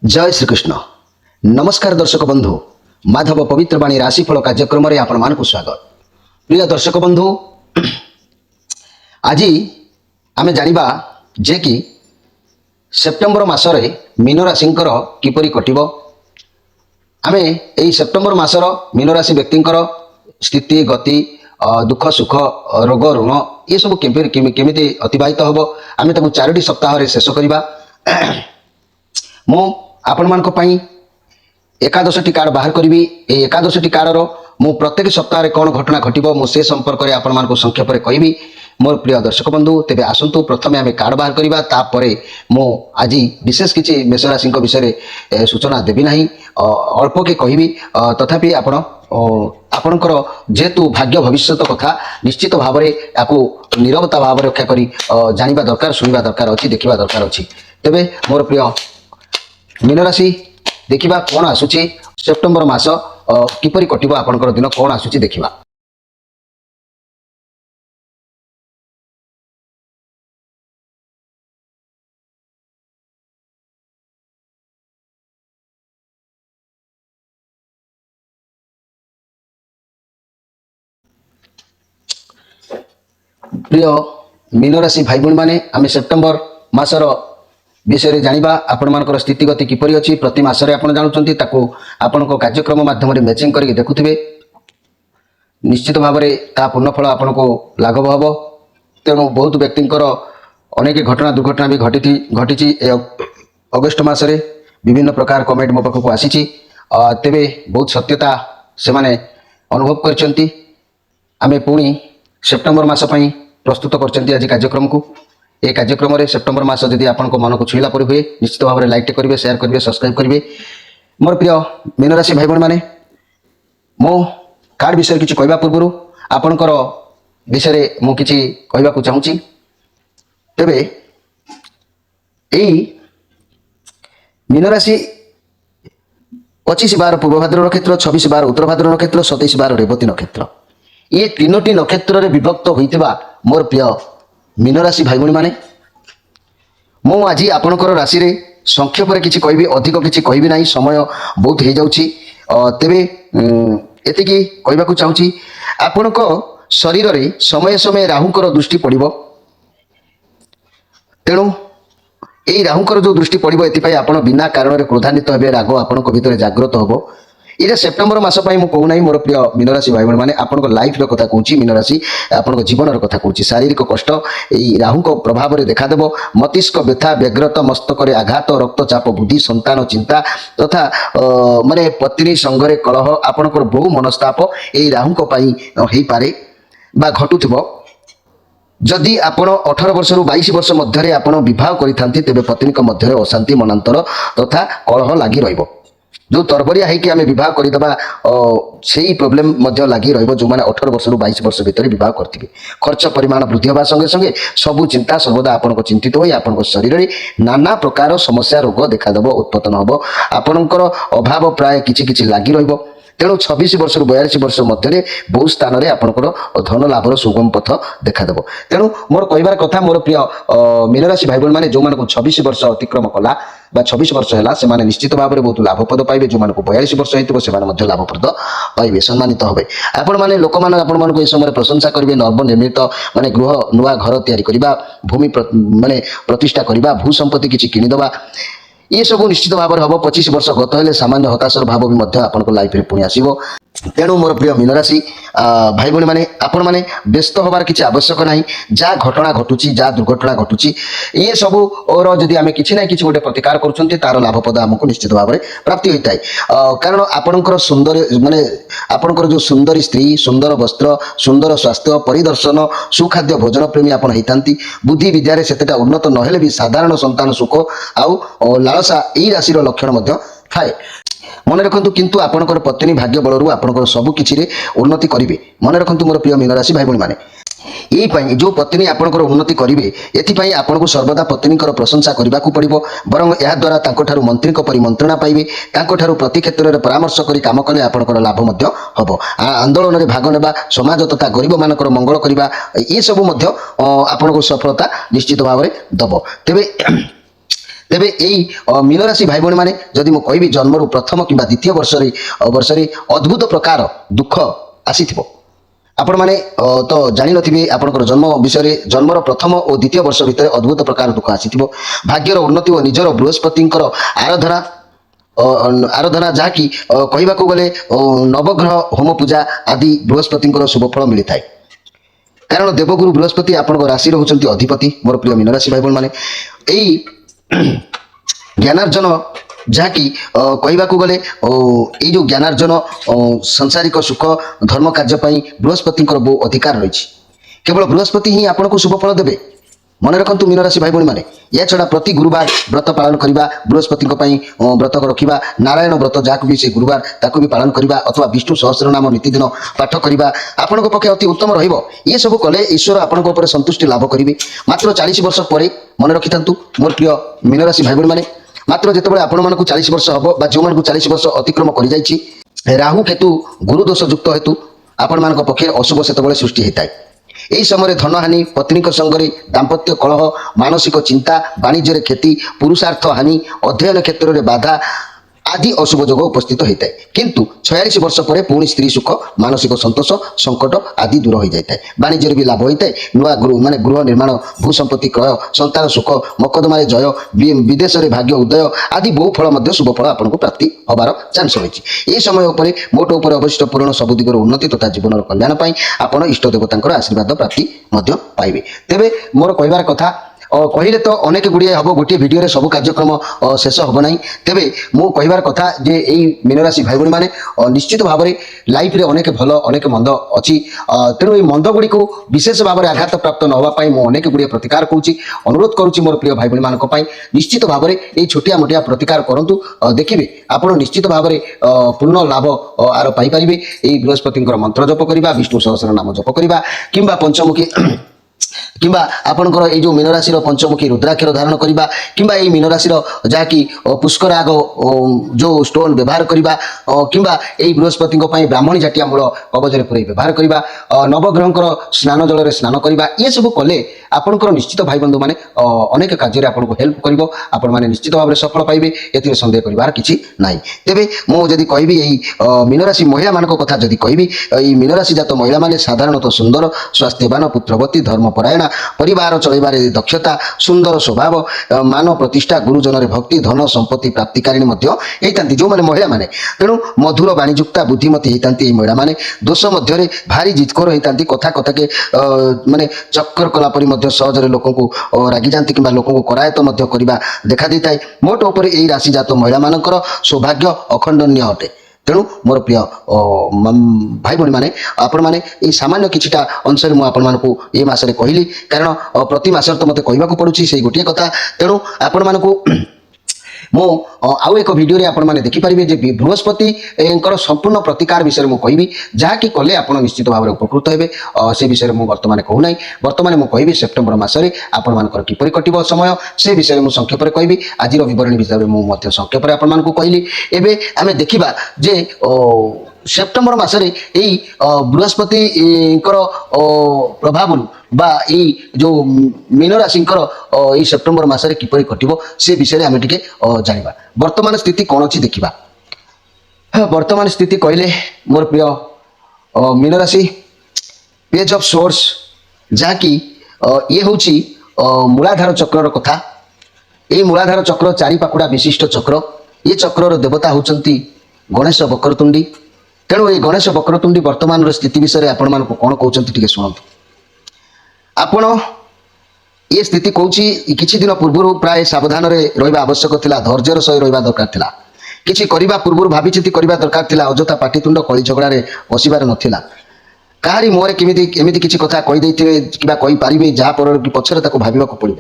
जय श्रीकृष्ण। नमस्कार दर्शक बंधु, माधव पवित्रवाणी राशिफल कार्यक्रम में आपण मानक स्वागत। प्रिय दर्शक बंधु, आज आम जानिबा जे कि सेप्टेम्बर मासरे मीन राशि किपरि कटिबो। आमे एई सेप्टेम्बर मासर मीन राशि व्यक्तिंकर स्थिति गति दुख सुख रोग ऋण ये सब केमिति अतिबाहित हम आम ताकू 4टी सप्ताह शेष करवा। मु आपण मानक पई एकादशटी कार्ड बाहर करी। एकादशटी कार्डर मु प्रत्येक सप्ताह कौन घटना घटो मुझे संपर्क में आपण मानक संक्षेप में कहि। मोर प्रिय दर्शक बंधु, तेबे आसंतु प्रथमे आम कार्ड बाहर करवा, तापरे मु आज विशेष किसी मेष राशि विषय सूचना देवी ना, अल्प के कहि। तथापि आपण आपणकर जेहेतु भाग्य भविष्य कथा निश्चित भाव में आपको नीरवता भाव रक्षा करी जानिबा दरकार, सुनिबा दरकार अछि, देखिबा दरकार अछि। तेबे मोर प्रिय मीन राशि देखिबा कौन आसुची सेप्टेम्बर मास किपरि कटिबो, आपणकर दिन कौन आसुची देखिबा। प्रिय मीन राशि भाई भूणी माने आम सेप्टेम्बर मासर विषय जानिबा। आपण मानकर स्थितिगति किपरि अछि प्रति मासरे आपण जानुचंती, ताकू आपणको कार्यक्रम माध्यम रे मैचिंग करके देखुथिबे। निश्चित भाव में ता पूर्णफल आपको लाघव हम। तेणु बहुत व्यक्तिंकर अनेक घटना दुर्घटना भी घटी अगस्ट मासरे विभिन्न प्रकार कमेंट मो पाखक आसी। तेबे बहुत सत्यता से माने अनुभव करचंती। आमे पुणी सेप्टेम्बर मास पई प्रस्तुत करचंती आज कार्यक्रम को। ए कार्यक्रम रे सेप्टेम्बर मास जदि आपण को मन को छुईला परि हुए निश्चित भाव में लाइक करेंगे, शेयर करेंगे, सब्सक्राइब करेंगे। मोर प्रिय मीन राशि भाई भूणी माने मो कार्ड विषय किसी कहवा पूर्व आपणकर विषय मु किछि कहवाकू चाहूँगी। तेबे एई मीन राशि 25 बार पूर्व भाद्र नक्षत्र, 26 बार उत्तर भाद्र नक्षत्र, 27 बार रेवती नक्षत्र, ये तीनोटी नक्षत्र रे विभक्त होइतिबा मोर प्रिय मीन राशि भाई भूणी माने मु आज आपणकर राशि रे संक्षेप रे किछि कहबी, अधिक किछि कहबी नाही, समय बहुत हो जाउछि। तेबे एतिकी कहबाकू चाहूँगी। आपणको शरीर रे समय समय राहुंकर दृष्टि पड़िबो। तेणु एई राहुंकर जो दृष्टि पड़िबो एतिपाई आपण बिना कारण रे क्रोधान्वित हेबे, राग आपणको भितर जागृत होबो। ये सेप्टेम्बर मास पई मु कहू नाही मोर प्रिय मीन राशि भाई भूणी माने आपणको लाइफ रो कथा कहूची। मीन राशि आपणको जीवन रो कथा कहूची। शारीरिक कष्ट एई राहुंको प्रभाव रे देखा देबो। मस्तिष्क व्यथा, व्यग्रत, मस्तक रे आघात, रक्तचाप, बुद्धि, संतान चिंता तथा माने पत्नी संगरे कलह, आपणकर बहु मनस्ताप एई राहुंको पई हेई पारे बा घटुथिबो। जदि आपण 18 वर्ष रु 22 वर्ष मध्य आपण विवाह करिथांती तेबे पत्नी मध्य अशांति मनांतर तथा कलह लगी रहिबो। जो तरबरिया है कि आम विवाह करदेबा से प्रोब्लेम लगी रहिबो। जो माने 18 वर्ष रु 22 वर्ष भितर विवाह करथिबे, खर्च परिमाण वृद्धि होगा संगे संगे सबु चिंता सर्वदा आपनको चिंतित होई आपनको शरीर रे नाना प्रकार समस्या रोग देखा देबो, उत्पन्न होबो। आपनकर अभाव प्राय किछि किछि लगी रहिबो। तेणु 26 वर्ष रु 42 वर्ष मध्य बहु स्थान में आपंकर धन लाभर सुगम पथ देखा देबो। तेणु मोर कहबार कथा मोर प्रिय मीन राशि भाई भूणी माने जो मानक 26 वर्ष अतिक्रम कला बा 26 वर्ष है से माने निश्चित भाव में बहुत लाभप्रद पाइबे। जो मानक 42 वर्ष होइतिबो से माने लाभप्रद पाइबे, सम्मानित होबे। आपण माने लोक माने आपण मानक ए समय प्रशंसा करिवे। नवनिर्मित माने गृह नुआ घर तैयारी करिबा, भूमि माने प्रतिष्ठा करिबा, भू संपत्ति किछि किनिदबा, ये सब निश्चित भाव में हम। 25 वर्ष गत हेले सामान्य हताशर भाव भी आपन लाइफ रे पुणी आसीबो। तेणु मोर प्रिय मीन राशि भाई भूणी माने आपण माने व्यस्त होबार किछि आवश्यक नाही। जा घटना घटुची, जा दुर्घटना घटुची, ये सब और जदि आमे किछि ना किछि गोटे प्रतिकार करूछंती तार लाभपद हमको निश्चित भाव में प्राप्ति होइताय। कारण आपणकर सुंदर माने आपणकर जो सुंदरी स्त्री, सुंदर वस्त्र, सुंदर स्वास्थ्य, परिदर्शन, सुखाद्य भोजन प्रेमी आपण होइतांती। बुद्धि विद्या रे सेतेटा उन्नत नहेले भी साधारण संतान सुख आउ लालसा एई राशि रो लक्षण मध्य थाए। मन रखु किंतु आपणकर पत्नी भाग्य बलरू आपणकर सबु किछि रे उन्नति करिवे। मन रखु मोर प्रिय मीन राशि भाई भूणी माने यही जो पत्नी आपणकर उन्नति करिवे एथिपाई आपनको सर्वदा पत्नीकर प्रशंसा करबाकू पड़िबो। बरं या द्वारा तांको ठारू मंत्रीक परिमंत्रणा पाइबे। तांको ठारू प्रति क्षेत्र में परामर्श करी काम कले आपणकर लाभ मध्य हबो। आंदोलन में भाग नेबा, समाज तथा गरीब मानकर मंगल करिबा, ये सब मध्य आपनको सफलता निश्चित भाव में दबो। तेबे ତେବେ ଏଇ ମୀନ ରାଶି ଭାଇ ଭଉଣୀମାନେ ଯଦି ମୁଁ କହିବି ଜନ୍ମରୁ ପ୍ରଥମ କିମ୍ବା ଦ୍ୱିତୀୟ ବର୍ଷରେ ଅଦ୍ଭୁତ ପ୍ରକାର ଦୁଃଖ ଆସିଥିବ। ଆପଣମାନେ ତ ଜାଣିନଥିବେ ଆପଣଙ୍କର ଜନ୍ମ ବିଷୟରେ। ଜନ୍ମର ପ୍ରଥମ ଓ ଦ୍ୱିତୀୟ ବର୍ଷ ଭିତରେ ଅଦ୍ଭୁତ ପ୍ରକାର ଦୁଃଖ ଆସିଥିବ। ଭାଗ୍ୟର ଉନ୍ନତି ଓ ନିଜର ବୃହସ୍ପତିଙ୍କର ଆରାଧନା ଯାହାକି କହିବାକୁ ଗଲେ ନବଗ୍ରହ ହୋମ ପୂଜା ଆଦି ବୃହସ୍ପତିଙ୍କର ଶୁଭଫଳ ମିଳିଥାଏ। କାରଣ ଦେବଗୁରୁ ବୃହସ୍ପତି ଆପଣଙ୍କ ରାଶିର ହେଉଛନ୍ତି ଅଧିପତି। ମୋର ପ୍ରିୟ ମୀନ ରାଶି ଭାଇ ଭଉଣୀମାନେ, ଏଇ ଜ୍ଞାନାର୍ଜନ ଯାହାକି କହିବାକୁ ଗଲେ ଏଇ ଯେଉଁ ଜ୍ଞାନାର୍ଜନ ସାଂସାରିକ ସୁଖ ଧର୍ମ କାର୍ଯ୍ୟ ପାଇଁ ବୃହସ୍ପତିଙ୍କର ବହୁ ଅଧିକାର ରହିଛି। କେବଳ ବୃହସ୍ପତି ହିଁ ଆପଣଙ୍କୁ ଶୁଭଫଳ ଦେବେ। ମନେ ରଖନ୍ତୁ ମୀନ ରାଶି ଭାଇ ଭଉଣୀମାନେ, ଏହାଛଡ଼ା ପ୍ରତି ଗୁରୁବାର ବ୍ରତ ପାଳନ କରିବା, ବୃହସ୍ପତିଙ୍କ ପାଇଁ ବ୍ରତ ରଖିବା, ନାରାୟଣ ବ୍ରତ ଯାହାକୁ ବି ସେ ଗୁରୁବାର ତାକୁ ବି ପାଳନ କରିବା, ଅଥବା ବିଷ୍ଣୁ ସହସ୍ରନାମ ନୀତିଦିନ ପାଠ କରିବା ଆପଣଙ୍କ ପକ୍ଷେ ଅତି ଉତ୍ତମ ରହିବ। ଏସବୁ କଲେ ଈଶ୍ୱର ଆପଣଙ୍କ ଉପରେ ସନ୍ତୁଷ୍ଟି ଲାଭ କରିବେ। ମାତ୍ର 40 ବର୍ଷ ପରେ, ମନେ ରଖିଥାନ୍ତୁ ମୋର ପ୍ରିୟ ମୀନ ରାଶି ଭାଇ ଭଉଣୀମାନେ, ମାତ୍ର ଯେତେବେଳେ ଆପଣମାନଙ୍କୁ 40 ବର୍ଷ ହେବ ବା ଯେଉଁମାନଙ୍କୁ 40 ବର୍ଷ ଅତିକ୍ରମ କରିଯାଇଛି, ରାହୁ କେତୁ ଗୁରୁ ଦୋଷ ଯୁକ୍ତ ହେତୁ ଆପଣମାନଙ୍କ ପକ୍ଷେ ଅଶୁଭ ସେତେବେଳେ ସୃଷ୍ଟି ହୋଇଥାଏ। ଏହି ସମୟରେ ଧନହାନି, ପତ୍ନୀଙ୍କ ସଙ୍ଗରେ ଦାମ୍ପତ୍ୟ କଳହ, ମାନସିକ ଚିନ୍ତା, ବାଣିଜ୍ୟରେ କ୍ଷତି, ପୁରୁଷାର୍ଥ ହାନି, ଅଧ୍ୟୟନ କ୍ଷେତ୍ରରେ ବାଧା ଆଦି ଅଶୁଭ ଯୋଗ ଉପସ୍ଥିତ ହୋଇଥାଏ। କିନ୍ତୁ 46 ବର୍ଷ ପରେ ପୁଣି ସ୍ତ୍ରୀ ସୁଖ, ମାନସିକ ସନ୍ତୋଷ, ସଙ୍କଟ ଆଦି ଦୂର ହୋଇଯାଇଥାଏ। ବାଣିଜ୍ୟରେ ବି ଲାଭ ହୋଇଥାଏ। ନୂଆ ଗୃହ ନିର୍ମାଣ, ଭୂସମ୍ପତ୍ତି କ୍ରୟ, ସନ୍ତାନ ସୁଖ, ମକଦ୍ଦମାରେ ଜୟ, ବିଦେଶରେ ଭାଗ୍ୟ ଉଦୟ ଆଦି ବହୁ ଫଳ ମଧ୍ୟ ଶୁଭ ଫଳ ଆପଣଙ୍କୁ ପ୍ରାପ୍ତି ହେବାର ଚାନ୍ସ ରହିଛି। ଏହି ସମୟ ଉପରେ ମୋଟ ଉପରେ ଅବଶିଷ୍ଟ ପୂରଣ ସବୁ ଦିଗର ଉନ୍ନତି ତଥା ଜୀବନର କଲ୍ୟାଣ ପାଇଁ ଆପଣ ଇଷ୍ଟ ଦେବତାଙ୍କର ଆଶୀର୍ବାଦ ପ୍ରାପ୍ତି ମଧ୍ୟ ପାଇବେ। ତେବେ ମୋର କହିବାର କଥା, କହିଲେ ତ ଅନେକ ଗୁଡ଼ିଏ ହେବ, ଗୋଟିଏ ଭିଡ଼ିଓରେ ସବୁ କାର୍ଯ୍ୟକ୍ରମ ଶେଷ ହେବ ନାହିଁ। ତେବେ ମୁଁ କହିବାର କଥା ଯେ ଏଇ ମୀନ ରାଶି ଭାଇ ଭଉଣୀମାନେ ନିଶ୍ଚିତ ଭାବରେ ଲାଇଫରେ ଅନେକ ଭଲ ଅନେକ ମନ୍ଦ ଅଛି। ତେଣୁ এই ମନ୍ଦ ଗୁଡ଼ିକୁ ବିଶେଷ ଭାବରେ ଆଘାତ ପ୍ରାପ୍ତ ନ ହେବା ପାଇଁ ମୁଁ ଅନେକ ଗୁଡ଼ିଏ ପ୍ରତିକାର କରୁଛି, ଅନୁରୋଧ କରୁଛି ମୋର ପ୍ରିୟ ଭାଇ ଭଉଣୀମାନଙ୍କ ପାଇଁ। ନିଶ୍ଚିତ ଭାବରେ ଏଇ ଛୋଟିଆ ମୋଟିଆ ପ୍ରତିକାର କରନ୍ତୁ, ଦେଖିବେ ଆପଣ ନିଶ୍ଚିତ ଭାବରେ ପୂର୍ଣ୍ଣ ଲାଭ ଆର ପାଇପାରିବେ। ଏଇ ବୃହସ୍ପତିଙ୍କର ମନ୍ତ୍ର ଜପ କରିବା, ବିଷ୍ଣୁ ସହସ୍ର ନାମ ଜପ କରିବା, କିମ୍ବା ପଞ୍ଚମୁଖୀ କିମ୍ବା ଆପଣଙ୍କର ଏଇ ଯେଉଁ ମୀନ ରାଶିର ପଞ୍ଚମୁଖୀ ରୁଦ୍ରାକ୍ଷର ଧାରଣ କରିବା, କିମ୍ବା ଏଇ ମୀନ ରାଶିର ଯାହାକି ପୁଷ୍କରାଗ ଯେଉଁ ଷ୍ଟୋନ୍ ବ୍ୟବହାର କରିବା, କିମ୍ବା ଏଇ ବୃହସ୍ପତିଙ୍କ ପାଇଁ ବ୍ରାହ୍ମଣୀ ଜାତୀୟ ମୂଳ କବଜରେ ପୁରେଇ ବ୍ୟବହାର କରିବା, ନବଗ୍ରହଙ୍କର ସ୍ନାନ ଜଳରେ ସ୍ନାନ କରିବା, ଏସବୁ କଲେ ଆପଣଙ୍କର ନିଶ୍ଚିତ ଭାଇ ବନ୍ଧୁମାନେ ଅନେକ କାର୍ଯ୍ୟରେ ଆପଣଙ୍କୁ ହେଲ୍ପ କରିବ। ଆପଣମାନେ ନିଶ୍ଚିତ ଭାବରେ ସଫଳ ପାଇବେ, ଏଥିରେ ସନ୍ଦେହ କରିବାର କିଛି ନାହିଁ। ତେବେ ମୁଁ ଯଦି କହିବି ଏଇ ମୀନ ରାଶି ମହିଳାମାନଙ୍କ କଥା ଯଦି କହିବି, ଏଇ ମୀନ ରାଶି ଜାତ ମହିଳାମାନେ ସାଧାରଣତଃ ସୁନ୍ଦର, ସ୍ୱାସ୍ଥ୍ୟବାନ, ପୁତ୍ରବତୀ, ଧର୍ମପରାୟଣା, ପରିବାର ଚଳାଇବାରେ ଦକ୍ଷତା, ସୁନ୍ଦର ସ୍ୱଭାବ, ମାନ ପ୍ରତିଷ୍ଠା, ଗୁରୁଜନରେ ଭକ୍ତି, ଧନ ସମ୍ପତ୍ତି ପ୍ରାପ୍ତିକାରିଣୀ ମଧ୍ୟ ହେଇଥାନ୍ତି ଯେଉଁମାନେ ମହିଳାମାନେ। ତେଣୁ ମଧୁର ବାଣୀଯୁକ୍ତା, ବୁଦ୍ଧିମତୀ ହେଇଥାନ୍ତି ଏଇ ମହିଳାମାନେ। ଦୋଷ ମଧ୍ୟରେ ଭାରି ଜିତଖୋର ହେଇଥାନ୍ତି, କଥାକେ ମାନେ ଚକ୍କର କଲା ପରି ମଧ୍ୟ ସହଜରେ ଲୋକଙ୍କୁ ରାଗିଯାନ୍ତି କିମ୍ବା ଲୋକଙ୍କୁ କରାୟତ ମଧ୍ୟ କରିବା ଦେଖାଦେଇଥାଏ। ମୋଟ ଉପରେ ଏଇ ରାଶିଜାତ ମହିଳାମାନଙ୍କର ସୌଭାଗ୍ୟ ଅଖଣ୍ଡନୀୟ ଅଟେ। ତେଣୁ ମୋର ପ୍ରିୟ ଭାଇ ଭଉଣୀମାନେ, ଆପଣମାନେ ଏଇ ସାମାନ୍ୟ କିଛିଟା ଅଂଶରେ ମୁଁ ଆପଣମାନଙ୍କୁ ଏ ମାସରେ କହିଲି, କାରଣ ପ୍ରତି ମାସରେ ତ ମୋତେ କହିବାକୁ ପଡ଼ୁଛି ସେଇ ଗୋଟିଏ କଥା। ତେଣୁ ଆପଣମାନଙ୍କୁ ମୁଁ ଆଉ ଏକ ଭିଡ଼ିଓରେ ଆପଣମାନେ ଦେଖିପାରିବେ ଯେ ବୃହସ୍ପତିଙ୍କର ସମ୍ପୂର୍ଣ୍ଣ ପ୍ରତିକାର ବିଷୟରେ ମୁଁ କହିବି, ଯାହାକି କଲେ ଆପଣ ନିଶ୍ଚିତ ଭାବରେ ଉପକୃତ ହେବେ। ସେ ବିଷୟରେ ମୁଁ ବର୍ତ୍ତମାନ କହୁନାହିଁ। ବର୍ତ୍ତମାନ ମୁଁ କହିବି ସେପ୍ଟେମ୍ବର ମାସରେ ଆପଣମାନଙ୍କର କିପରି କଟିବ ସମୟ, ସେ ବିଷୟରେ ମୁଁ ସଂକ୍ଷେପରେ କହିବି। ଆଜିର ବିବରଣୀ ବିଷୟରେ ମୁଁ ମଧ୍ୟ ସଂକ୍ଷେପରେ ଆପଣମାନଙ୍କୁ କହିଲି। ଏବେ ଆମେ ଦେଖିବା ଯେ ସେପ୍ଟେମ୍ବର ମାସରେ ଏଇ ବୃହସ୍ପତିଙ୍କର ପ୍ରଭାବରୁ ବା ଏଇ ଯେଉଁ ମୀନ ରାଶିଙ୍କର ଏଇ ସେପ୍ଟେମ୍ବର ମାସରେ କିପରି କଟିବ ସେ ବିଷୟରେ ଆମେ ଟିକେ ଜାଣିବା। ବର୍ତ୍ତମାନ ସ୍ଥିତି କ'ଣ ଅଛି ଦେଖିବା। ବର୍ତ୍ତମାନ ସ୍ଥିତି କହିଲେ ମୋର ପ୍ରିୟ ମୀନ ରାଶି, ପେଜ୍ ଅଫ୍ ସୋର୍ସ, ଯାହାକି ଇଏ ହେଉଛି ମୂଳାଧାର ଚକ୍ରର କଥା। ଏଇ ମୂଳାଧାର ଚକ୍ର ଚାରି ପାଖୁଡ଼ା ବିଶିଷ୍ଟ ଚକ୍ର। ଏ ଚକ୍ରର ଦେବତା ହେଉଛନ୍ତି ଗଣେଶ ବକ୍ରତୁଣ୍ଡୀ। ତେଣୁ ଏଇ ଗଣେଶ ବକ୍ରତୁଣ୍ଡୀ ବର୍ତ୍ତମାନର ସ୍ଥିତି ବିଷୟରେ ଆପଣମାନଙ୍କୁ କ'ଣ କହୁଛନ୍ତି ଟିକେ ଶୁଣନ୍ତୁ। ଆପଣ ଏ ସ୍ଥିତି କହୁଛି କିଛି ଦିନ ପୂର୍ବରୁ ପ୍ରାୟ ସାବଧାନରେ ରହିବା ଆବଶ୍ୟକ ଥିଲା, ଧୈର୍ଯ୍ୟର ସହ ରହିବା ଦରକାର ଥିଲା। କିଛି କରିବା ପୂର୍ବରୁ ଭାବିଚିନ୍ତି କରିବା ଦରକାର ଥିଲା। ଅଯଥା ପାଟିତୁଣ୍ଡ କଳି ଝଗଡ଼ାରେ ବସିବାର ନଥିଲା। କାହାରି ମୁହଁରେ ଏମିତି କିଛି କଥା କହିଦେଇଥିବେ କିମ୍ବା କହିପାରିବେ ଯାହା ପଛରେ ତାକୁ ଭାବିବାକୁ ପଡ଼ିବ।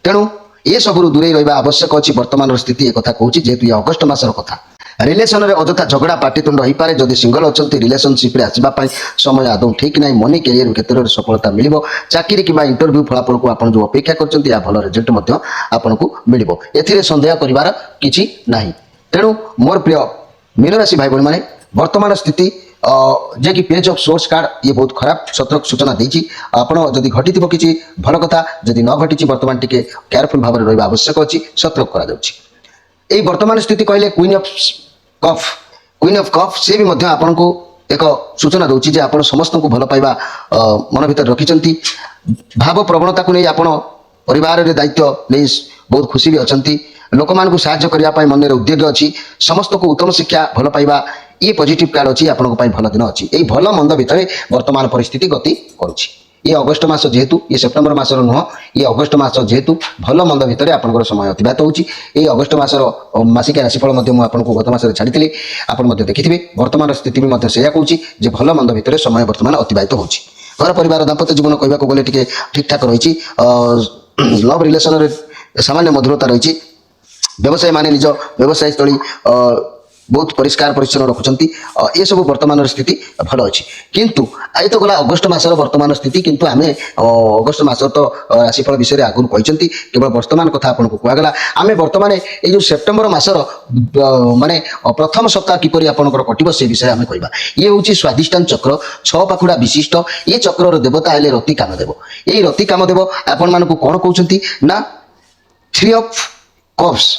ତେଣୁ ଏସବୁରୁ ଦୂରେଇ ରହିବା ଆବଶ୍ୟକ ଅଛି। ବର୍ତ୍ତମାନର ସ୍ଥିତି ଏକଥା କହୁଛି, ଯେହେତୁ ଏ ଅଗଷ୍ଟ ମାସର କଥା। ରିଲେସନରେ ଅଯଥା ଝଗଡ଼ା ପାଟିତୁଣ୍ଡ ହୋଇପାରେ। ଯଦି ସିଙ୍ଗଲ ଅଛନ୍ତି, ରିଲେସନସିପ୍ରେ ଆସିବା ପାଇଁ ସମୟ ଆଦୌ ଠିକ୍ ନାହିଁ। ମନି କ୍ୟାରିୟର କ୍ଷେତ୍ରରେ ସଫଳତା ମିଳିବ। ଚାକିରି କିମ୍ବା ଇଣ୍ଟରଭ୍ୟୁ ଫଳାଫଳକୁ ଆପଣ ଯେଉଁ ଅପେକ୍ଷା କରିଛନ୍ତି, ଏହା ଭଲ ରେଜଲ୍ଟ ମଧ୍ୟ ଆପଣଙ୍କୁ ମିଳିବ। ଏଥିରେ ସନ୍ଦେହ କରିବାର କିଛି ନାହିଁ। ତେଣୁ ମୋର ପ୍ରିୟ ମୀନ ରାଶି ଭାଇ ଭଉଣୀମାନେ, ବର୍ତ୍ତମାନ ସ୍ଥିତି जे कि पेज ऑफ सोर्स कार्ड ये बहुत खराब सतर्क सूचना देछि आपण जदि घटिथिबो किछि भल कथा जदि न घटिछि वर्तमान टिके केयरफुल भाव रे रहबा आवश्यक अछि सतर्क करा जाउछि एई वर्तमान स्थिति कहले क्वीन ऑफ कफ से भी मध्य आपण को एक सूचना दउछि जे आपण समस्त को भल पाइबा मन भीतर रखिचंती भाव प्रवणता को नै आपण परिवार रे दायित्व नै बहुत खुशी भी अछंती लोक मान को सहायता करिया पाई मन रे उद्योग अछि समस्त को उत्तम शिक्षा भल पाइबा ये पॉजिटिव कार्ड अछि आपण को पाई भल दिन अछि एई भल मंद भितर वर्तमान परिस्थिति गति करूछि ये अगस्त मास जेहेतु ये सेप्टेम्बर मासर नुह ये अगस्त मास जेहेतु भल मंद भितर आपन समय अतिबाहित होछि ये अगस्त मासर मासिक राशिफल मध्य मु आपन को गत मास छाड़ी आपन मध्य देखिथिबे वर्तमान स्थिति भी मध्य सेया कहूछि जे भल मंद भितर समय वर्तमान अतिबाहित होछि घर परिवार दाम्पत्य जीवन कहबा को गले टिके ठीक ठाक रहिछि लव रिलेशन रे सामान्य मधुरता रहिछि व्यवसाय माने निज व्यवसाय स्थली बहुत परिष्कार परिच्छन्न रखुचंती ये सब वर्तमान स्थिति भल अच्छी किंतु आई तो गला अगस्त मासर वर्तमान स्थिति किंतु आमे अगस्त मास तो राशिफल विषय आगुन कहते केवल वर्तमान कथा आपन को कहगला आमे वर्तमान ये जो सेप्टेम्बर मासर माने प्रथम सप्ताह किपरि आपनकर कटिबो से विषय आमे कहबा ये होची स्वादिष्टान चक्र 6 पाखुड़ा विशिष्ट ये चक्रर देवता हेले रति कामदेव ये रति कामदेव आपन मान को कोन कहउचंती ना 3 ऑफ कप्स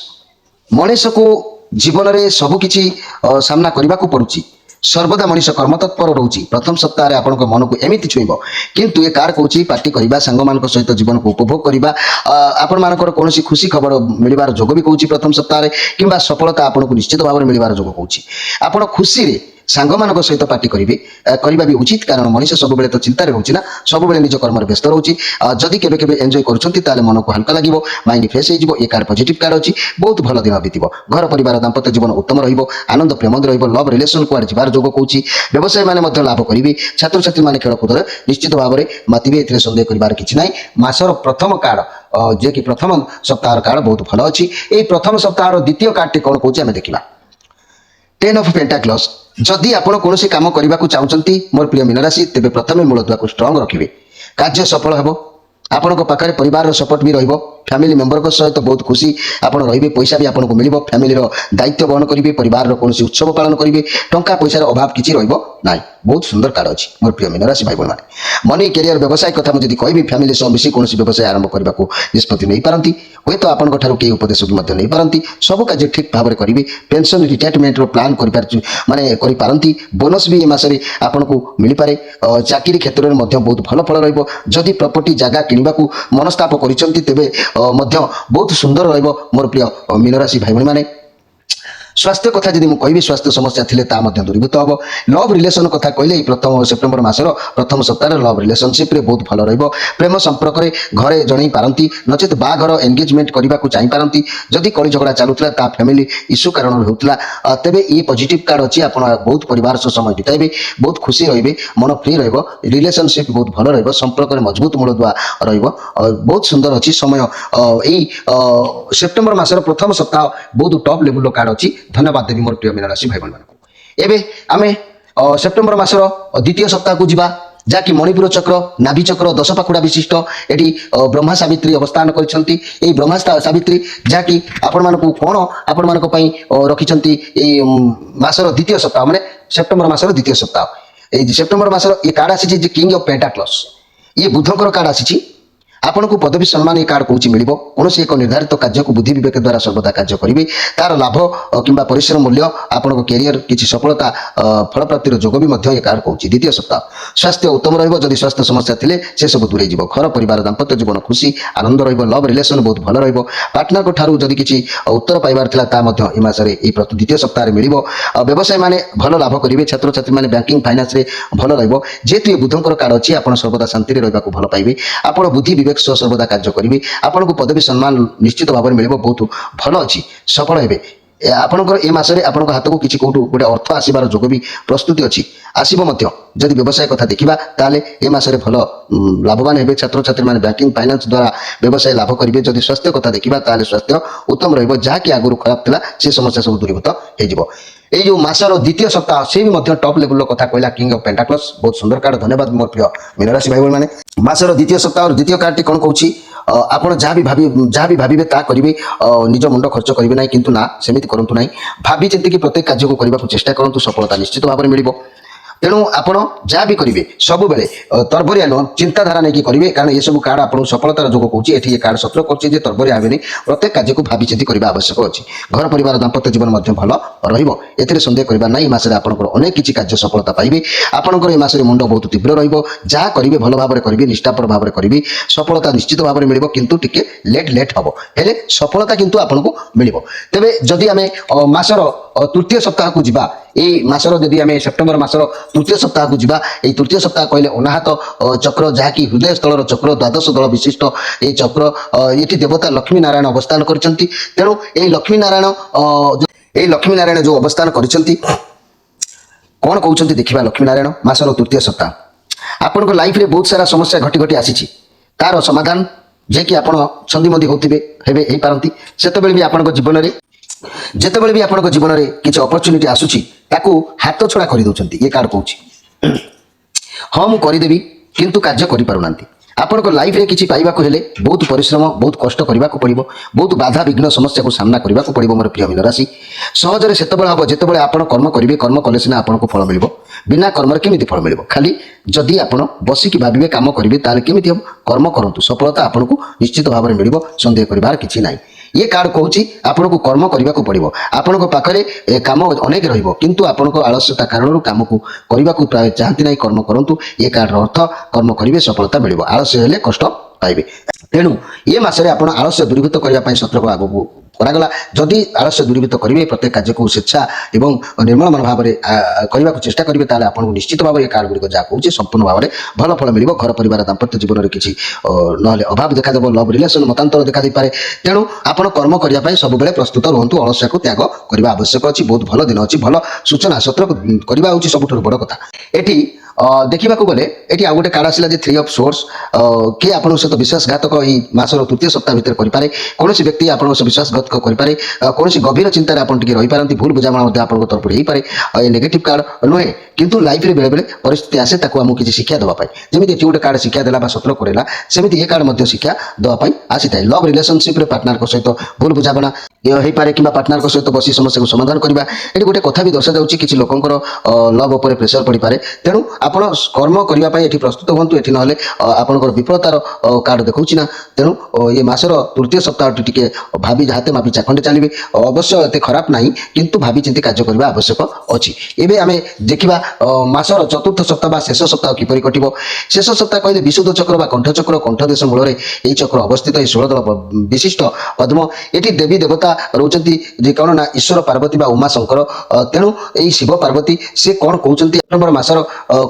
मनीष को जीवन रे सब किछि सामना करबा को पड़ुछि सर्वदा मनीष कर्मतत्पर रहउछि प्रथम सप्ताह रे आपन को मन को एमिति छुइबो किंतु ए कार कहउछि पार्टी करबा संग मान को सहित जीवन को उपभोग करबा आपन मानकर कोनोसी खुशी खबर मिलिबार जोग भी कहउछि प्रथम सप्ताह रे किंबा सफलता आपन को निश्चित भाव रे मिलिबार जोग कहउछि आपन खुशी रे सांग मान सहित पार्टी करेंगे करवा भी उचित कारण मनीष सब बेले तो चिंतार रोचे ना सब बेले निज कर्म व्यस्त रोचे जदि केबे केबे एंजॉय करुछंती मन को हल्का लगिवो माइंड फ्रेश हो ये कार्ड पॉजिटिव कार्ड अछि बहुत भल दिन बीतबो घर परिवार दाम्पत्य जीवन उत्तम रहिबो आनंद प्रेम रहिबो लव रिलेशन को जीवार जोग कहूछि व्यवसाय माने मध्य लाभ करिवे छात्र छात्री माने खेलकूद निश्चित भाव में मातिबे एथिरे संदेह करिवार किछि नाही मासर प्रथम कार्ड जे कि प्रथम सप्ताह कार्ड बहुत भल अछि ए प्रथम सप्ताह द्वितीय कार्ड टी कोन कहूछि हमें देखिबा 10 ऑफ पेंटाक्लस जदि आपण कौन काम करने को चाहते मोर प्रिय मीन राशि तेज प्रथम मूलदुआ को स्ट्रंग रखिए कार्य सफल हो आपण पाखे परिवार सपोर्ट भी रहिबो फैमिली मेंबर को सहित बहुत खुशी आपण रहिबे पैसा भी आपको मिलिबो फैमिली रो दायित्व वहन करिवे परिवार रो कोनसी उत्सव पालन करिवे टंका पैसा रो अभाव किछि रहिबो नाही बहुत सुंदर कार्ड अछि मोर प्रिय मीन राशि भाई बहन मनी कैरियर व्यवसाय कथा मु जदि कहबी फैमिली सह मिसी कोनसी व्यवसाय आरंभ करबा को निष्पत्ति नै पारंती होय तो आपण ठारू के उपदेश भी मध्य नै पारंती सब कार्य ठीक भाव में करिवे पेंशन रिटायरमेंट रो प्लान करि पारछु माने करि पारंती बोनस भी ए मासरे आपण को मिलि पारे चाकरी क्षेत्र में मध्य बहुत भल फल रहिबो जदि प्रॉपर्टी जागा किनिबा को मनस्ताप करिसंती तेबे मध्य बहुत सुंदर रहिबो मोर प्रिय मीन राशि भाई बहन माने स्वास्थ्य कथा जदि मु कहबी स्वास्थ्य समस्या थिले ता मध्य दूरीभूत हबो लव रिलेशन कथा कहले प्रथम सेप्टेम्बर मासर प्रथम सप्ताह लव रिलेशनशिप रे बहुत भल रहिबो प्रेम संपर्क रे घरे जणई पारंती नचेत बाघर एंगेजमेंट करबा को चाहि पारंती जदि कଳି झगड़ा चालुतला ता फैमिली इश्यू कारण होतला तेबे ई पॉजिटिव कार्ड अछि आपण बहुत परिवार सह समय बिताइबे बहुत खुशी रहिबे मन फ्री रहिबो रिलेशनशिप बहुत भल रहिबो संपर्क रे मजबूत मूलदुआ रहिबो बहुत सुंदर अछि समय एई सेप्टेम्बर मासर प्रथम सप्ताह बहुत टॉप लेवल कार्ड अछि धन्यवाद देवी मोर प्रिय मीन राशि भाई बहन एबे आमे सेप्टेम्बर मासर द्वितीय सप्ताह को जिबा जाकि मणिपुर चक्र नाभि चक्र 10 पाखुड़ा विशिष्ट एटी ब्रह्मा सावित्री अवस्थान करिसंती एई ब्रह्मा सावित्री जाकि आपण मानको कोन आपण मानको पई रखिसंती एई मासर द्वितीय सप्ताह माने सेप्टेम्बर मासर द्वितीय सप्ताह एई सेप्टेम्बर मासर ए कार्ड आसी जे किंग ऑफ पेंटाक्लस ये बुधकर कार्ड आसी आपन को पदवी सम्मान ये कार्ड कौची मिलिबो कोनोसी एक निर्धारित कार्य को बुद्धि विवेक द्वारा सर्वदा कार्य करिवे तार लाभ किंबा परिश्रम मूल्य आपन को कैरियर किछि सफलता फल प्राप्तिर जोग भी मध्य ये कार्ड कौची द्वितीय सप्ताह स्वास्थ्य उत्तम रहइबो जदि स्वास्थ्य समस्या थिले से सब दूरे जीवो घर परिवार दाम्पत्य जीवन खुशी आनंद रहइबो लव रिलेशन बहुत भल रहइबो पार्टनर को ठारू जदि किछि उत्तर पाइबार थिला ता मध्य ए मासरे ए प्रति द्वितीय सप्ताह रे मिलिबो व्यवसाय माने भल लाभ करिवे छात्र छात्री माने बैंकिंग फाइनेंस रे भल रहइबो जेतु ए बुधंकर कार्ड अछि आपन सर्वदा शांति रे रहबा को भल पाइबे आपन बुद्धि विवेक सर्वदा कार्य करेंगे आपन को पदवी सम्मान निश्चित भाव में मिलिबो बहुत भल अच्छी सफल हेबे आपनकर ए मासरे आपन हाथ को किछि कोठु गोटे अर्थ आसीबार जोग भी प्रस्तुति अछि आसीबो मध्य जदि व्यवसाय कथा देखिबा ताले ए मासरे भल लाभवान हेबे छात्र छात्री माने बैंकिंग फाइनेंस द्वारा व्यवसाय लाभ करिवे जदि स्वास्थ्य कथा देखिबा ताले स्वास्थ्य उत्तम रहइबो जहा कि आगुरु खराब थिला से समस्या सब दूरीभूत हे जिवो ए जो मासर द्वितीय सप्ताह से भी मध्य टॉप लेवल कथा कहला किंग ऑफ पेंटाक्लस बहुत सुंदर कार्ड धन्यवाद मोर प्रिय मीन राशि भाई माने मासर द्वितीय सप्ताह और द्वितीय कार्ड टी कोन कहूछि आपण जहाँ भी भाविबे ता करिवे निज मुंड खर्च करिवे नाही किंतु ना सेमिति करंतु नाही भाबी चिंती कि प्रत्येक कार्य को करबा को चेष्टा करंतु सफलता निश्चित भाव में मिलिबो तेणु आपण जहाँ भी करेंगे सब बेले तरबरिया नुह चिंताधारा नहीं करेंगे कारण ये सब कार्ड आपको सफलतार जोग कौन ये कार्ड सत्र कर तरबरिया हेनी प्रत्येक कार्य को भावी चिंती करने आवश्यक अच्छी घर परिवार दाम्पत्य जीवन भल रही सन्देह करना ना मसरे आपंकर अनेक किसी कार्य सफलता पाइबे आपंकर ये मसरे मुंड बहुत तीव्र रहा करेंगे भल भाव में करेंगे निष्ठापर भाव में करेंगे सफलता निश्चित भाव में मिल किंतु टिके लेट हम हेले सफलता किंतु आपको मिल तेरे जदि आम मासर तृतीय सप्ताह को जीवा এই মাসর যদি আমি সেপ্টেম্বর মাসর তৃতীয় সপ্তাহକୁ ଯିବା এই তৃতীয় সপ্তাহ কহিলে অনাহত চক্র যাকি হৃদয় স্থলর চক্র দ্বাদশ দল বিশিষ্ট এই চক্র এটি দেবতা লক্ষ্মী নারায়ণ অবস্থান କରିଛନ୍ତି তেଣୁ এই লক্ষ্মী নারায়ণ जो অবস্থান କରିଛନ୍ତି কোন কହୁଛନ୍ତି ଦେଖିବା লক্ষ্মী নারায়ণ মাসর তৃতীয় সপ্তাহ ଆପଣଙ୍କ ଲାଇଫରେ ବହୁତ ସାରା ସମସ୍ୟା ଘଟି ଘଟି ଆସିଛି ତାର ସମାଧାନ ଯେ କି ଆପଣ ଛନ୍ଦିମନ୍ଦି ହେଉଥିବେ ହେବେ ହେଇପାରନ୍ତି ସେତେବେଳେ ବି ଆପଣଙ୍କ ଜୀବନରେ ଯେତେବେଳେ ବି ଆପଣଙ୍କ ଜୀବନରେ କିଛି ଅପରଚ୍ୟୁନିଟି ଆସୁଛି ତାକୁ ହାତ ଛଡ଼ା କରିଦେଉଛନ୍ତି ଏ କାର୍ଡ କହୁଛି ହଁ ମୁଁ କରିଦେବି କିନ୍ତୁ କାର୍ଯ୍ୟ କରିପାରୁନାହାନ୍ତି ଆପଣଙ୍କ ଲାଇଫରେ କିଛି ପାଇବାକୁ ହେଲେ ବହୁତ ପରିଶ୍ରମ ବହୁତ କଷ୍ଟ କରିବାକୁ ପଡ଼ିବ ବହୁତ ବାଧା ବିଘ୍ନ ସମସ୍ୟାକୁ ସାମ୍ନା କରିବାକୁ ପଡ଼ିବ ମୋର ପ୍ରିୟ ମୀନ ରାଶି ସହଜରେ ସେତେବେଳେ ହେବ ଯେତେବେଳେ ଆପଣ କର୍ମ କରିବେ କର୍ମ କଲେ ସିନା ଆପଣଙ୍କୁ ଫଳ ମିଳିବ ବିନା କର୍ମରେ କେମିତି ଫଳ ମିଳିବ ଖାଲି ଯଦି ଆପଣ ବସିକି ଭାବିବେ କାମ କରିବେ ତାହେଲେ କେମିତି ହେବ କର୍ମ କରନ୍ତୁ ସଫଳତା ଆପଣଙ୍କୁ ନିଶ୍ଚିତ ଭାବରେ ମିଳିବ ସନ୍ଦେହ କରିବାର କିଛି ନାହିଁ ये कार्ड कौच आपको कर्म करने को पड़ो आपण पाखे कम अनेक रंतु आपण आलस्यता कारण कम को करने को प्राय चाहती ना कर्म करूँ ये कार्ड अर्थ कर्म करेंगे सफलता मिल आलस्य हेले कष्ट पाइबे तेणु ये मसरे आप आलस्य दूरीभूत करने सतर्क आगू करागला जदि आलस्य दूरीभूत करेंगे प्रत्येक कार्य को स्वेच्छा और निर्मल मन भाव में करने को चेष्टा करेंगे ताले आपको निश्चित भाव में कार्ड गुड़िक जहाँ कहे संपूर्ण भाव में भल फल मिल घर परिवार दाम्पत्य जीवन में किसी ना अभाव देखा लव रिलेसन मतांतर देखा पारे तेणु आप कर्म करने सब प्रस्तुत रुहतु अलस्य को त्याग करने आवश्यक अच्छी बहुत भल दिन अच्छी भल सूचना सतर्क करवा हूँ सब बड़ कथा एटी देखा गले ये आउ गोटे कार्ड आसला 3 ऑफ सोर्स किए आपन सहित विश्वासघातक मासर तृतीय सप्ताह भितर करें कौन व्यक्ति आप विश्वासघातक करें कौन गभीर चिंतार आप रही पारती भूल बुझामणा आप तरफ हो पाए ये नेगेटिव कार्ड नुहे किंतु लाइफ में बेले बेले परिस्थिति आसे आमको किसी शिक्षा देवाई जमी ये गोटे कार्ड शिक्षा देला सतर्क करेला सेमती ये कार्ड शिक्षा देवाई आसी था लव रिलेशनशिप पार्टनर सहित भूल बुझामणा हो पाए कि पार्टनर सहित बसी समस्या को समाधान करवा ये गोटे कथा भी दर्शा जाऊँगी किसी लोकंर लव उपर प्रेसर पड़ पाए तेणु आप कर्म करने ये प्रस्तुत हूँ ये ना आपंकर विफलतार कार्ड देखा ना तेणु ये मासर तृतीय सप्ताह टी भाभी हाथे मापी चाखंडे चलिए अवश्य एत खराब ना किंतु भावी चिंती कार्य करने आवश्यक अच्छी एवं आम देखा मासर चतुर्थ सप्ताह शेष सप्ताह किपर कटो शेष सप्ताह कहले विशुद्ध चक्र कंठचक्र कंठदेश मूल ये चक्र अवस्थित 16 दल विशिष्ट पद्म ये देवी देवता रोचती कौन ना ईश्वर पार्वती उमा शंकर तेणु यही शिव पार्वती से कौन कहते सेप्टेम्बर मासर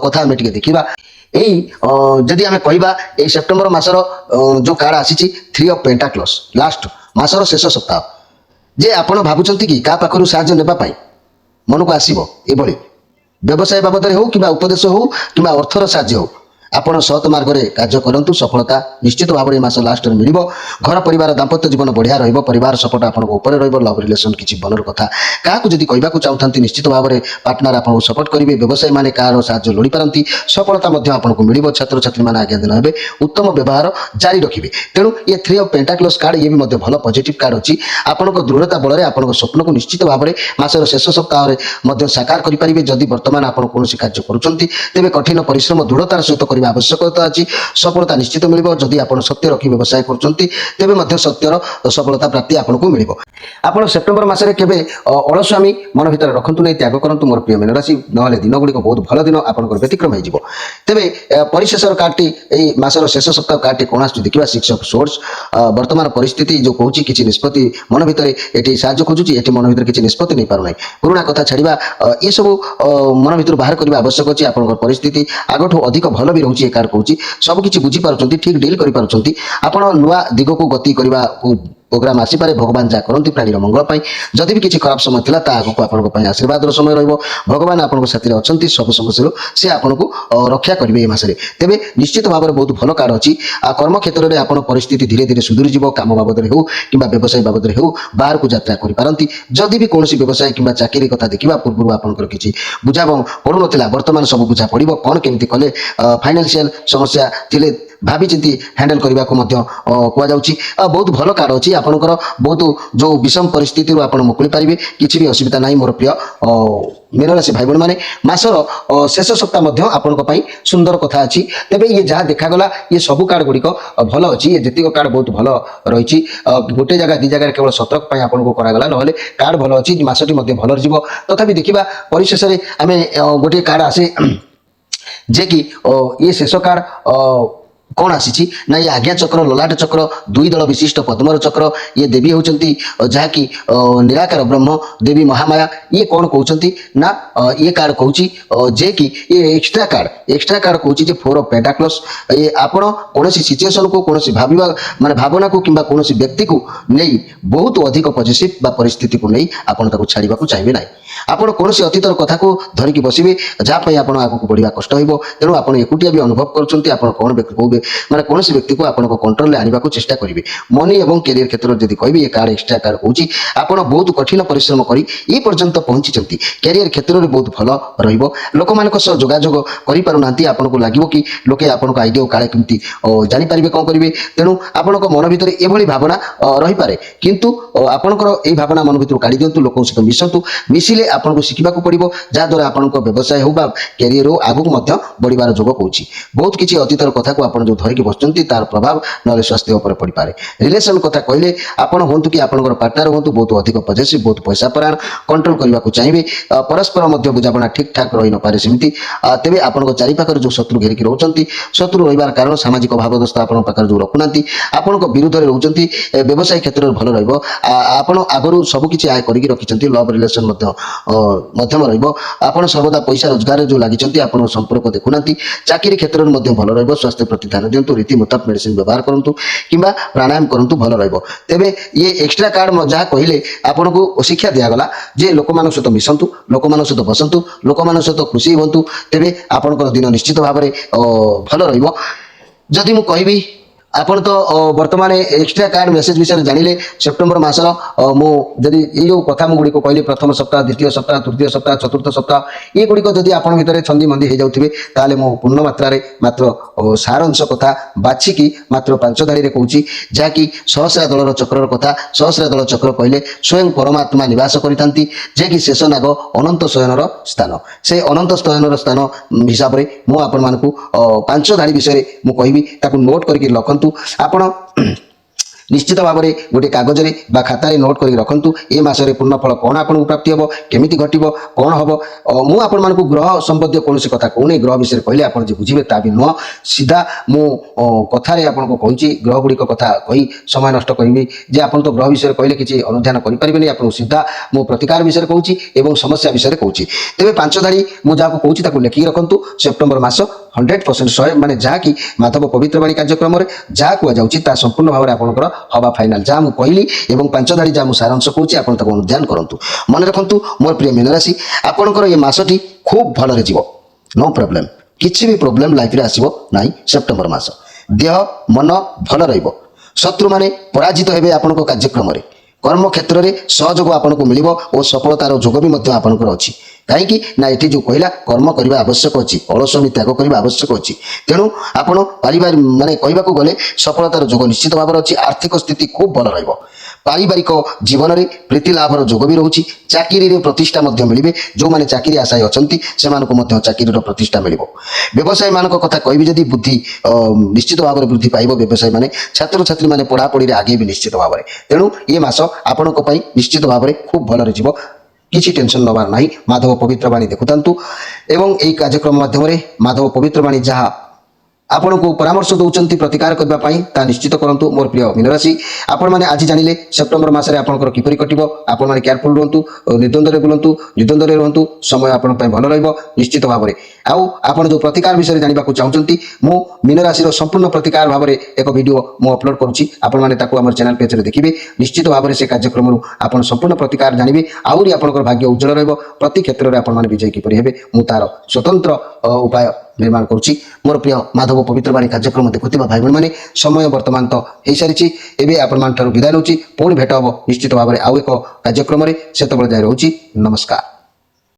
कथा आम देखा यही जदि आम कह सेप्टेम्बर मासर जो कार्ड आसी 3 ऑफ पेंटाक्लस लास्ट मासर शेष सप्ताह जे आपण भावुंट कि क्या पाखु साहाय्य नेबाई मन को आसो ये व्यवसाय बाबद हो कि उपदेश हो कि अर्थर साहाय्य हो आपण सत मार्ग में कार्य करूँ सफलता निश्चित भाव में मास लास्ट में मिल घर परिवार दाम्पत्य जीवन बढ़िया परिवार सपोर्ट आपंकर लव रिलेसन किसी बनर कथा क्या कहना चाहते निश्चित भाव में पार्टनर आपको सपोर्ट करेंगे व्यवसायी मैंने कार साहाय्य लोड़ी पारती सफलता आपको मिल छात्र छात्री मैंने आज्ञा दिन हे उत्तम व्यवहार जारी रखिए तेणु ये 3 ऑफ पेंटाक्लस कार्ड ये भी भल पॉजिटिव कार्ड अच्छी आपण दृढ़ता बल आप स्वप्न को निश्चित भाव में मासर शेष सप्ताह में साकार करेंगे जदि बर्तमान आप कौन कार्य करें कठिन परिश्रम दृढ़तार सहित आवश्यकता अच्छी सफलता निश्चित मिल जदि आप सत्य रखी व्यवसाय कर सत्यर सफलता प्राप्ति आपको मिल आप सेप्टेम्बर मसरे केवे अलस्वामी मन भर रखु नहीं त्याग करूँ मोर प्रिय मीन राशि ना दिन गुड़िक बहुत भल दिन आप व्यतिक्रम हो तेरे परिशेषर कार्डटी मसर शेष सप्ताह कार्डटी कौन आस देखा 6 ऑफ सोर्स वर्तमान परिस्थिति जो कहूँ कि निष्पत्ति मन भर ये साहय खोजुची ये मन भर किसी निष्पत्ति नहीं पारना पुराणा कथा छाड़ा ये सब मन भर बाहर करने आवश्यक अच्छी आप परिस्थिति आगठू अधिक भल भी रोचे कार्ड कहूँ सबकि बुझीपार ठीक डील कर नुआ दिग को गति करने प्रोग्राम आसीपे भगवान जहाँ करती प्राणीर मंगल जदि भी किसी खराब समय था आगे आपंप आशीर्वाद समय भगवान आपको साथी अच्छा सब समस्या से आपको रक्षा करेंगे ये मसरे तेज निश्चित भाव में बहुत भल कार्ड अच्छी कर्म क्षेत्र में आप परिस्थिति धीरे धीरे सुधुरी जीव कम बाबद हो कि व्यवसाय बाबद हो बाहर को यात्रा करपारती जदि भी कौन व्यवसाय कि चाकरी कथा देखा पूर्व आपंकर किसी बुझा पड़ू ना बर्तमान सब बुझा पड़ो कौन केमी कले फाइनान्शियल समस्या थे ଭାବି ଚିନ୍ତି ହ୍ୟାଣ୍ଡେଲ କରିବାକୁ ମଧ୍ୟ କୁହାଯାଉଛି। ବହୁତ ଭଲ କାର୍ଡ ଅଛି ଆପଣଙ୍କର, ବହୁତ ଯେଉଁ ବିଷମ ପରିସ୍ଥିତିରୁ ଆପଣ ମୁକୁଳି ପାରିବେ, କିଛି ବି ଅସୁବିଧା ନାହିଁ ମୋର ପ୍ରିୟ ମୀନରାଶି ଭାଇ ଭଉଣୀ ମାନେ। ମାସର ଶେଷ ସପ୍ତାହ ମଧ୍ୟ ଆପଣଙ୍କ ପାଇଁ ସୁନ୍ଦର କଥା ଅଛି। ତେବେ ଇଏ ଯାହା ଦେଖାଗଲା ଇଏ ସବୁ କାର୍ଡ ଗୁଡ଼ିକ ଭଲ ଅଛି, ଏ ଯେତିକ କାର୍ଡ ବହୁତ ଭଲ ରହିଛି। ଗୋଟେ ଜାଗା ଦୁଇ ଜାଗାରେ କେବଳ ସତର୍କ ପାଇଁ ଆପଣଙ୍କୁ କରାଗଲା, ନହେଲେ କାର୍ଡ ଭଲ ଅଛି, ମାସଟି ମଧ୍ୟ ଭଲରେ ଯିବ। ତଥାପି ଦେଖିବା ପରିଶେଷରେ ଆମେ ଗୋଟିଏ କାର୍ଡ ଆସେ ଯେ କି ଇଏ ଶେଷ କାର୍ଡ କଣ ଆସିଛି ନା ଇଏ ଆଜ୍ଞା ଚକ୍ର, ଲଲାଟ ଚକ୍ର, ଦୁଇ ଦଳ ବିଶିଷ୍ଟ ପଦ୍ମର ଚକ୍ର। ଇଏ ଦେବୀ ହେଉଛନ୍ତି ଯାହାକି ନିରାକାର ବ୍ରହ୍ମ ଦେବୀ ମହାମାୟା। ଇଏ କଣ କହୁଛନ୍ତି ନା ଇଏ କାର୍ଡ କହୁଛି ଯେ କି ଇଏ ଏକ୍ସଟ୍ରା କାର୍ଡ କହୁଛି ଯେ 4 ଅଫ୍ ପେଣ୍ଟାକ୍ଲସ୍। ଇଏ ଆପଣ କୌଣସି ସିଚୁଏସନକୁ, କୌଣସି ଭାବିବା ମାନେ ଭାବନାକୁ କିମ୍ବା କୌଣସି ବ୍ୟକ୍ତିକୁ ନେଇ ବହୁତ ଅଧିକ ପଜିଟିଭ ବା ପରିସ୍ଥିତିକୁ ନେଇ ଆପଣ ତାକୁ ଛାଡ଼ିବାକୁ ଚାହିଁବେ ନାହିଁ। ଆପଣ କୌଣସି ଅତୀତର କଥାକୁ ଧରିକି ବସିବେ ଯାହା ପାଇଁ ଆପଣ ଆଗକୁ ବଢ଼ିବା କଷ୍ଟ ହେବ। ତେଣୁ ଆପଣ ଏକୁଟିଆ ବି ଅନୁଭବ କରୁଛନ୍ତି ଆପଣ କଣ ମାନେ କୌଣସି ବ୍ୟକ୍ତିକୁ ଆପଣଙ୍କ କଣ୍ଟ୍ରୋଲରେ ଆଣିବାକୁ ଚେଷ୍ଟା କରିବେ। ମନି ଏବଂ କ୍ୟାରିୟର କ୍ଷେତ୍ରରେ ଯଦି କହିବେ ଏ କାର୍ଡ ଏକ୍ସଟ୍ରା କାର୍ଡ କହୁଛି ଆପଣ ବହୁତ କଠିନ ପରିଶ୍ରମ କରି ଏ ପର୍ଯ୍ୟନ୍ତ ପହଞ୍ଚିଛନ୍ତି। କ୍ୟାରିୟର କ୍ଷେତ୍ରରେ ବହୁତ ଭଲ ରହିବ। ଲୋକମାନଙ୍କ ସହ ଯୋଗାଯୋଗ କରିପାରୁନାହାନ୍ତି, ଆପଣଙ୍କୁ ଲାଗିବ କି ଲୋକେ ଆପଣଙ୍କ ଆଇଡ଼ିଆ କାଳେ କେମିତି ଜାଣିପାରିବେ କଣ କରିବେ। ତେଣୁ ଆପଣଙ୍କ ମନ ଭିତରେ ଏଭଳି ଭାବନା ରହିପାରେ, କିନ୍ତୁ ଆପଣଙ୍କର ଏଇ ଭାବନା ମନ ଭିତରୁ କାଢ଼ି ଦିଅନ୍ତୁ। ଲୋକଙ୍କ ସହିତ ମିଶନ୍ତୁ, ମିଶିଲେ ଆପଣଙ୍କୁ ଶିଖିବାକୁ ପଡ଼ିବ, ଯାହାଦ୍ୱାରା ଆପଣଙ୍କ ବ୍ୟବସାୟ ହେଉ ବା କ୍ୟାରିୟର ହେଉ ଆଗକୁ ମଧ୍ୟ ବଢ଼ିବାର ଯୋଗ କହୁଛି। ବହୁତ କିଛି ଅତୀତର କଥାକୁ ଆପଣ ଯେଉଁ ଧରିକି ବସୁଛନ୍ତି ତାର ପ୍ରଭାବ ନହେଲେ ସ୍ୱାସ୍ଥ୍ୟ ଉପରେ ପଡ଼ିପାରେ। ରିଲେସନ କଥା କହିଲେ ଆପଣ ହୁଅନ୍ତୁ କି ଆପଣଙ୍କର ପାର୍ଟନର ହୁଅନ୍ତୁ ବହୁତ ଅଧିକ ପଜେସିଭ, ବହୁତ ପଇସା ପରାୟଣ, କଣ୍ଟ୍ରୋଲ କରିବାକୁ ଚାହିଁବେ। ପରସ୍ପର ମଧ୍ୟ ବୁଝାମଣା ଠିକ୍ ଠାକ୍ ରହିନପାରେ ସେମିତି। ତେବେ ଆପଣଙ୍କ ଚାରିପାଖରେ ଯେଉଁ ଶତ୍ରୁ ଘେରିକି ରହୁଛନ୍ତି, ଶତ୍ରୁ ରହିବାର କାରଣ ସାମାଜିକ ଭାବଦସ୍ତା ଆପଣଙ୍କ ପାଖରେ ଯେଉଁ ରଖୁନାହାନ୍ତି, ଆପଣଙ୍କ ବିରୁଦ୍ଧରେ ରହୁଛନ୍ତି, ବ୍ୟବସାୟ କ୍ଷେତ୍ରରେ ଭଲ ରହିବ। ଆପଣ ଆଗରୁ ସବୁକିଛି ଆୟ କରିକି ରଖିଛନ୍ତି, ଲଭ୍ ରିଲେସନ ମଧ୍ୟ ମଧ୍ୟମ ରହିବ। ଆପଣ ସର୍ବଦା ପଇସା ରୋଜଗାରରେ ଯେଉଁ ଲାଗିଛନ୍ତି ଆପଣଙ୍କ ସମ୍ପର୍କ ଦେଖୁନାହାନ୍ତି। ଚାକିରି କ୍ଷେତ୍ରରେ ମଧ୍ୟ ଭଲ ରହିବ। ସ୍ୱାସ୍ଥ୍ୟ ପ୍ରତି ଧ୍ୟାନ ଦିଅନ୍ତୁ, ରୀତି ମୁତାବକ ମେଡିସିନ ବ୍ୟବହାର କରନ୍ତୁ କିମ୍ବା ପ୍ରାଣାୟାମ କରନ୍ତୁ, ଭଲ ରହିବ। ତେବେ ଇଏ ଏକ୍ସଟ୍ରା କାର୍ଡ ଯାହା କହିଲେ ଆପଣଙ୍କୁ ଶିକ୍ଷା ଦିଆଗଲା ଯେ ଲୋକମାନଙ୍କ ସହିତ ମିଶନ୍ତୁ, ଲୋକମାନଙ୍କ ସହିତ ବସନ୍ତୁ, ଲୋକମାନଙ୍କ ସହିତ ଖୁସି ହୁଅନ୍ତୁ, ତେବେ ଆପଣଙ୍କର ଦିନ ନିଶ୍ଚିତ ଭାବରେ ଭଲ ରହିବ। ଯଦି ମୁଁ କହିବି ଆପଣ ତ ବର୍ତ୍ତମାନ ଏକ୍ସଟ୍ରା କାର୍ଡ ମେସେଜ ବିଷୟରେ ଜାଣିଲେ। ସେପ୍ଟେମ୍ବର ମାସର ମୁଁ ଯଦି ଏଇ ଯେଉଁ କଥା ମୁଁ ଗୁଡ଼ିକ କହିଲି, ପ୍ରଥମ ସପ୍ତାହ, ଦ୍ୱିତୀୟ ସପ୍ତାହ, ତୃତୀୟ ସପ୍ତାହ, ଚତୁର୍ଥ ସପ୍ତାହ, ଏଗୁଡ଼ିକ ଯଦି ଆପଣଙ୍କ ଭିତରେ ଛନ୍ଦି ମନ୍ଦି ହେଇଯାଉଥିବେ ତାହେଲେ ମୁଁ ପୂର୍ଣ୍ଣ ମାତ୍ରାରେ ମାତ୍ର ସାରାଂଶ କଥା ବାଛିକି ମାତ୍ର 5 ଧାଡ଼ିରେ କହୁଛି, ଯାହାକି ସହସ୍ରା ଦଳର ଚକ୍ରର କଥା। ସହସ୍ରା ଦଳ ଚକ୍ର କହିଲେ ସ୍ୱୟଂ ପରମାତ୍ମା ନିବାସ କରିଥାନ୍ତି, ଯିଏକି ଶେଷ ନାଗ ଅନନ୍ତ ଶୟନର ସ୍ଥାନ। ସେ ଅନନ୍ତ ଶୟନର ସ୍ଥାନ ହିସାବରେ ମୁଁ ଆପଣମାନଙ୍କୁ 5 ଧାଡ଼ି ବିଷୟରେ ମୁଁ କହିବି, ତାକୁ ନୋଟ୍ କରିକି ରଖନ୍ତୁ। ଆପଣ ନିଶ୍ଚିତ ଭାବରେ ଗୋଟିଏ କାଗଜରେ ବା ଖାତାରେ ନୋଟ୍ କରି ରଖନ୍ତୁ। ଏ ମାସରେ ପୂର୍ଣ୍ଣଫଳ କ'ଣ ଆପଣଙ୍କୁ ପ୍ରାପ୍ତି ହେବ, କେମିତି ଘଟିବ, କ'ଣ ହେବ। ମୁଁ ଆପଣମାନଙ୍କୁ ଗ୍ରହ ସମ୍ବନ୍ଧୀୟ କୌଣସି କଥା କହୁନି। ଗ୍ରହ ବିଷୟରେ କହିଲେ ଆପଣ ଯେ ବୁଝିବେ ତା ବି ନୁହଁ। ସିଧା ମୁଁ କଥାରେ ଆପଣଙ୍କୁ କହୁଛି, ଗ୍ରହ ଗୁଡ଼ିକ କଥା କହି ସମୟ ନଷ୍ଟ କରିବି ଯେ ଆପଣ ତ ଗ୍ରହ ବିଷୟରେ କହିଲେ କିଛି ଅନୁଧ୍ୟାନ କରିପାରିବେନି। ଆପଣଙ୍କୁ ସିଧା ମୁଁ ପ୍ରତିକାର ବିଷୟରେ କହୁଛି ଏବଂ ସମସ୍ୟା ବିଷୟରେ କହୁଛି। ତେବେ 5 ଧାଡ଼ି ମୁଁ ଯାହାକୁ କହୁଛି ତାକୁ ଲେଖିକି ରଖନ୍ତୁ। ସେପ୍ଟେମ୍ବର ମାସ 100% 100 ମାନେ ଯାହାକି ମାଧବ ପବିତ୍ରବାଣୀ କାର୍ଯ୍ୟକ୍ରମରେ ଯାହା କୁହାଯାଉଛି ତାହା ସମ୍ପୂର୍ଣ୍ଣ ଭାବରେ ଆପଣଙ୍କର ହବା ଫାଇନାଲ। ଯାହା ମୁଁ କହିଲି ଏବଂ 5 ଧାଡ଼ି ଯାହା ମୁଁ ସାରାଂଶ କହୁଛି ଆପଣ ତାକୁ ଅନୁଧ୍ୟାନ କରନ୍ତୁ। ମନେ ରଖନ୍ତୁ ମୋର ପ୍ରିୟ ମୀନରାଶି, ଆପଣଙ୍କର ଏ ମାସଟି ଖୁବ୍ ଭଲରେ ଯିବ। ନୋ ପ୍ରୋବ୍ଲେମ୍, କିଛି ବି ପ୍ରୋବ୍ଲେମ୍ ଲାଇଫରେ ଆସିବ ନାହିଁ। ସେପ୍ଟେମ୍ବର ମାସ ଦେହ ମନ ଭଲ ରହିବ। ଶତ୍ରୁମାନେ ପରାଜିତ ହେବେ ଆପଣଙ୍କ କାର୍ଯ୍ୟକ୍ରମରେ। କର୍ମକ୍ଷେତ୍ରରେ ସହଯୋଗ ଆପଣଙ୍କୁ ମିଳିବ ଓ ସଫଳତାର ଯୋଗ ବି ମଧ୍ୟ ଆପଣଙ୍କର ଅଛି। କାହିଁକି ନା ଏଠି ଯେଉଁ କହିଲା କର୍ମ କରିବା ଆବଶ୍ୟକ ଅଛି, ଅଳସୁଆମୀ ତ୍ୟାଗ କରିବା ଆବଶ୍ୟକ ଅଛି। ତେଣୁ ଆପଣ ପାରିବାରିକ ମାନେ କହିବାକୁ ଗଲେ ସଫଳତାର ଯୋଗ ନିଶ୍ଚିତ ଭାବରେ ଅଛି। ଆର୍ଥିକ ସ୍ଥିତି ଖୁବ୍ ଭଲ ରହିବ। ପାରିବାରିକ ଜୀବନରେ ପ୍ରୀତି ଲାଭର ଯୋଗ ବି ରହୁଛି। ଚାକିରିରେ ପ୍ରତିଷ୍ଠା ମଧ୍ୟ ମିଳିବେ। ଯେଉଁମାନେ ଚାକିରି ଆଶାୟୀ ଅଛନ୍ତି ସେମାନଙ୍କୁ ମଧ୍ୟ ଚାକିରିର ପ୍ରତିଷ୍ଠା ମିଳିବ। ବ୍ୟବସାୟୀମାନଙ୍କ କଥା କହିବି ଯଦି ବୁଦ୍ଧି ନିଶ୍ଚିତ ଭାବରେ ବୃଦ୍ଧି ପାଇବ। ବ୍ୟବସାୟୀମାନେ, ଛାତ୍ରଛାତ୍ରୀମାନେ ପଢ଼ାପଢ଼ିରେ ଆଗେଇବେ ନିଶ୍ଚିତ ଭାବରେ। ତେଣୁ ଏ ମାସ ଆପଣଙ୍କ ପାଇଁ ନିଶ୍ଚିତ ଭାବରେ ଖୁବ୍ ଭଲରେ ଯିବ। କିଛି ଟେନସନ୍ ନେବାର ନାହିଁ। ମାଧବ ପବିତ୍ରବାଣୀ ଦେଖୁଥାନ୍ତୁ ଏବଂ ଏହି କାର୍ଯ୍ୟକ୍ରମ ମାଧ୍ୟମରେ ମାଧବ ପବିତ୍ରବାଣୀ ଯାହା ଆପଣଙ୍କୁ ପରାମର୍ଶ ଦେଉଛନ୍ତି ପ୍ରତିକାର କରିବା ପାଇଁ ତାହା ନିଶ୍ଚିତ କରନ୍ତୁ। ମୋର ପ୍ରିୟ ମୀନରାଶି, ଆପଣମାନେ ଆଜି ଜାଣିଲେ ସେପ୍ଟେମ୍ବର ମାସରେ ଆପଣଙ୍କର କିପରି କଟିବ। ଆପଣମାନେ କେୟାରଫୁଲ୍ ରୁହନ୍ତୁ, ନିର୍ଦ୍ୱନ୍ଦ୍ୱରେ ବୁଲନ୍ତୁ, ନିର୍ଦ୍ୱନ୍ଦ୍ୱରେ ରୁହନ୍ତୁ, ସମୟ ଆପଣଙ୍କ ପାଇଁ ଭଲ ରହିବ ନିଶ୍ଚିତ ଭାବରେ। ଆଉ ଆପଣ ଯେଉଁ ପ୍ରତିକାର ବିଷୟରେ ଜାଣିବାକୁ ଚାହୁଁଛନ୍ତି, ମୁଁ ମୀନରାଶିର ସମ୍ପୂର୍ଣ୍ଣ ପ୍ରତିକାର ଭାବରେ ଏକ ଭିଡ଼ିଓ ମୁଁ ଅପଲୋଡ଼ କରୁଛି। ଆପଣମାନେ ତାକୁ ଆମର ଚ୍ୟାନେଲ ପେଜରେ ଦେଖିବେ। ନିଶ୍ଚିତ ଭାବରେ ସେ କାର୍ଯ୍ୟକ୍ରମରୁ ଆପଣ ସମ୍ପୂର୍ଣ୍ଣ ପ୍ରତିକାର ଜାଣିବେ। ଆହୁରି ଆପଣଙ୍କର ଭାଗ୍ୟ ଉଜ୍ଜ୍ୱଳ ରହିବ। ପ୍ରତି କ୍ଷେତ୍ରରେ ଆପଣମାନେ ବିଜୟୀ କିପରି ହେବେ ମୁଁ ତାର ସ୍ୱତନ୍ତ୍ର ଉପାୟ ନିର୍ମାଣ କରୁଛି। ମୋର ପ୍ରିୟ ମାଧବ ପବିତ୍ରବାଣୀ କାର୍ଯ୍ୟକ୍ରମ ଦେଖୁଥିବା ଭାଇ ଭଉଣୀମାନେ, ସମୟ ବର୍ତ୍ତମାନ ତ ହେଇସାରିଛି। ଏବେ ଆପଣମାନଙ୍କଠାରୁ ବିଦାୟ ନେଉଛି। ପୁଣି ଭେଟ ହେବ ନିଶ୍ଚିତ ଭାବରେ ଆଉ ଏକ କାର୍ଯ୍ୟକ୍ରମରେ। ସେତେବେଳେ ଯାଏ ରହୁଛି। ନମସ୍କାର।